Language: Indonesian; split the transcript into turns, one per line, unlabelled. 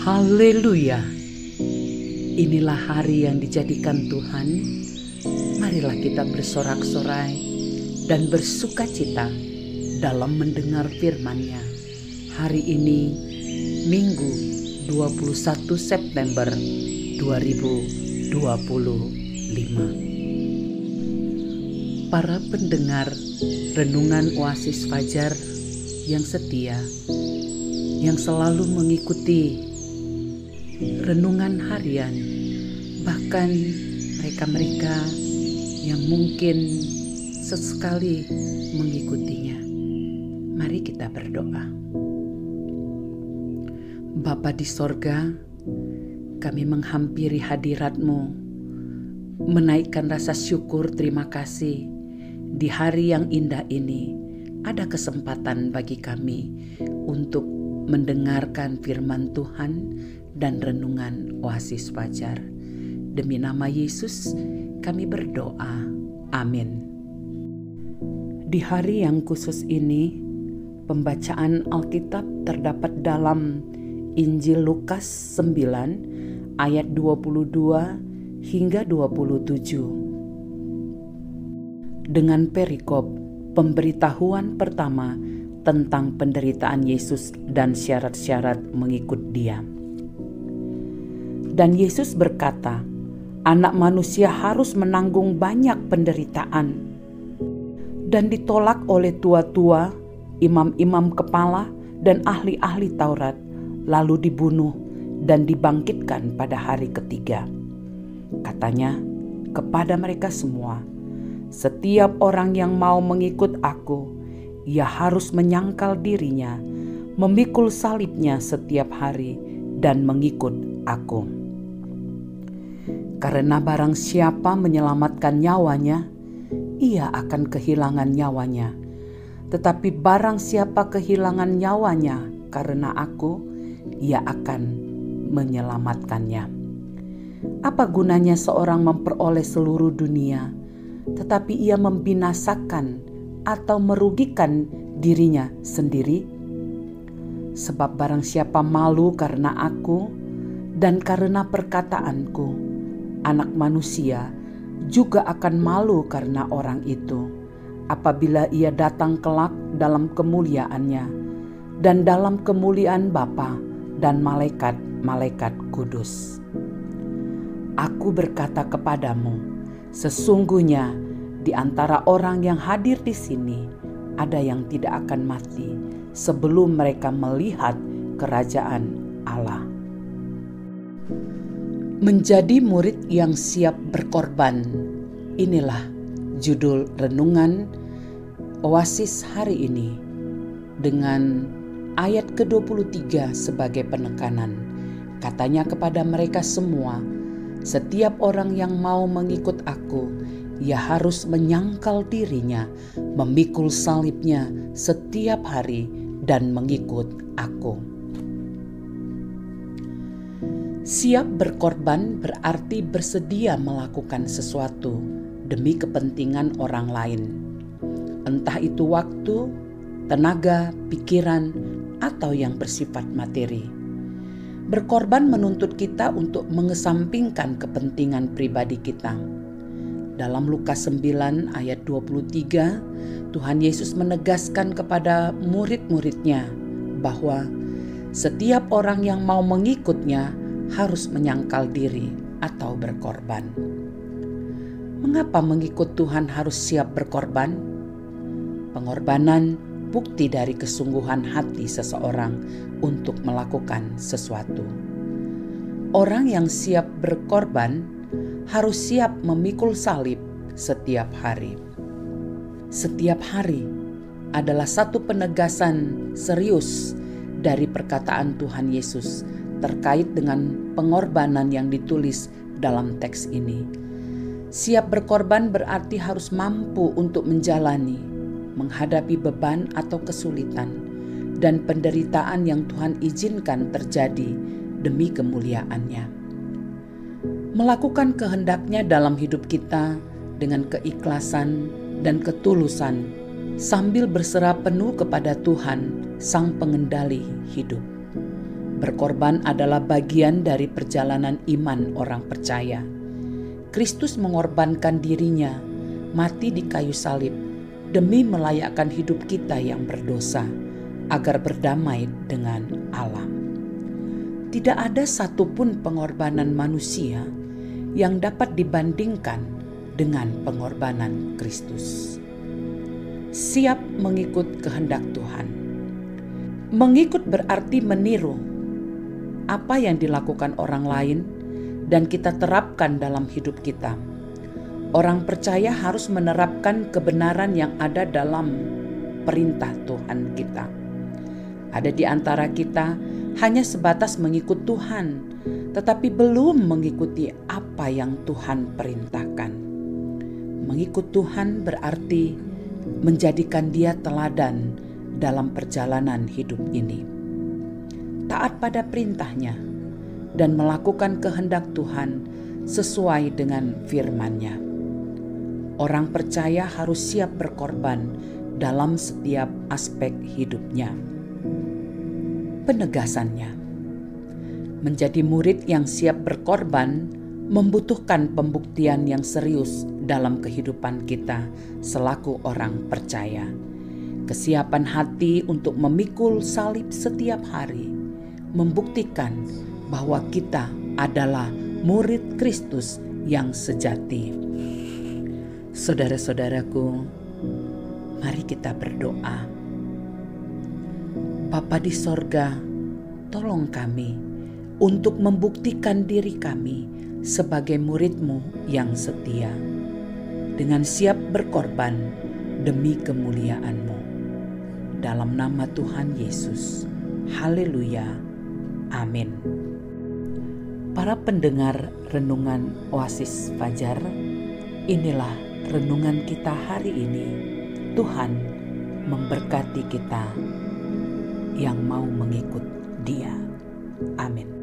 Haleluya. Inilah hari yang dijadikan Tuhan. Marilah kita bersorak-sorai dan bersukacita dalam mendengar firman-Nya. Hari ini Minggu 21 September 2025. Para pendengar Renungan Oasis Fajar yang setia, yang selalu mengikuti renungan harian, bahkan mereka-mereka yang mungkin sesekali mengikutinya. Mari kita berdoa. Bapa di sorga, kami menghampiri hadirat-Mu, menaikkan rasa syukur terima kasih. Di hari yang indah ini, ada kesempatan bagi kami untuk mendengarkan firman Tuhan dan renungan Oasis Fajar. Demi nama Yesus, kami berdoa. Amin. Di hari yang khusus ini, pembacaan Alkitab terdapat dalam Injil Lukas 9 ayat 22 hingga 27. Dengan perikop pemberitahuan pertama tentang penderitaan Yesus dan syarat-syarat mengikut Dia. Dan Yesus berkata, Anak manusia harus menanggung banyak penderitaan dan ditolak oleh tua-tua, imam-imam kepala, dan ahli-ahli Taurat, lalu dibunuh dan dibangkitkan pada hari ketiga. Katanya kepada mereka semua, setiap orang yang mau mengikut aku, ia harus menyangkal dirinya, memikul salibnya setiap hari, dan mengikut aku. Karena barang siapa menyelamatkan nyawanya, ia akan kehilangan nyawanya. Tetapi barang siapa kehilangan nyawanya karena aku, ia akan menyelamatkannya. Apa gunanya seorang memperoleh seluruh dunia, tetapi ia membinasakan atau merugikan dirinya sendiri? Sebab barang siapa malu karena aku dan karena perkataanku, Anak manusia juga akan malu karena orang itu, apabila ia datang kelak dalam kemuliaannya dan dalam kemuliaan Bapa dan malaikat-malaikat kudus. Aku berkata kepadamu, sesungguhnya di antara orang yang hadir di sini ada yang tidak akan mati sebelum mereka melihat kerajaan Allah. Menjadi murid yang siap berkorban. Inilah judul renungan Oasis hari ini dengan ayat ke-23 sebagai penekanan. Katanya kepada mereka semua, setiap orang yang mau mengikut aku, ia harus menyangkal dirinya, memikul salibnya setiap hari dan mengikut aku. Siap berkorban berarti bersedia melakukan sesuatu demi kepentingan orang lain. Entah itu waktu, tenaga, pikiran, atau yang bersifat materi. Berkorban menuntut kita untuk mengesampingkan kepentingan pribadi kita. Dalam Lukas 9 ayat 23, Tuhan Yesus menegaskan kepada murid-muridnya bahwa setiap orang yang mau mengikutnya harus menyangkal diri atau berkorban. Mengapa mengikut Tuhan harus siap berkorban? Pengorbanan bukti dari kesungguhan hati seseorang untuk melakukan sesuatu. Orang yang siap berkorban harus siap memikul salib setiap hari. Setiap hari adalah satu penegasan serius dari perkataan Tuhan Yesus terkait dengan pengorbanan yang ditulis dalam teks ini. Siap berkorban berarti harus mampu untuk menjalani, menghadapi beban atau kesulitan dan penderitaan yang Tuhan izinkan terjadi demi kemuliaan-Nya. Melakukan kehendak-Nya dalam hidup kita dengan keikhlasan dan ketulusan sambil berserah penuh kepada Tuhan, Sang Pengendali hidup. Berkorban adalah bagian dari perjalanan iman orang percaya. Kristus mengorbankan dirinya, mati di kayu salib, demi melayakkan hidup kita yang berdosa, agar berdamai dengan Allah. Tidak ada satupun pengorbanan manusia yang dapat dibandingkan dengan pengorbanan Kristus. Siap mengikut kehendak Tuhan. Mengikut berarti meniru apa yang dilakukan orang lain dan kita terapkan dalam hidup kita. Orang percaya harus menerapkan kebenaran yang ada dalam perintah Tuhan kita. Ada di antara kita hanya sebatas mengikut Tuhan, tetapi belum mengikuti apa yang Tuhan perintahkan. Mengikut Tuhan berarti menjadikan Dia teladan dalam perjalanan hidup ini. Taat pada perintahnya dan melakukan kehendak Tuhan sesuai dengan firman-Nya. Orang percaya harus siap berkorban dalam setiap aspek hidupnya. Penegasannya, menjadi murid yang siap berkorban membutuhkan pembuktian yang serius dalam kehidupan kita selaku orang percaya. Kesiapan hati untuk memikul salib setiap hari membuktikan bahwa kita adalah murid Kristus yang sejati. Saudara-saudaraku, mari kita berdoa. Bapa di sorga, tolong kami untuk membuktikan diri kami sebagai murid-Mu yang setia, dengan siap berkorban demi kemuliaan-Mu. Dalam nama Tuhan Yesus, haleluya. Amin. Para pendengar renungan Oasis Fajar, inilah renungan kita hari ini. Tuhan memberkati kita yang mau mengikut Dia. Amin.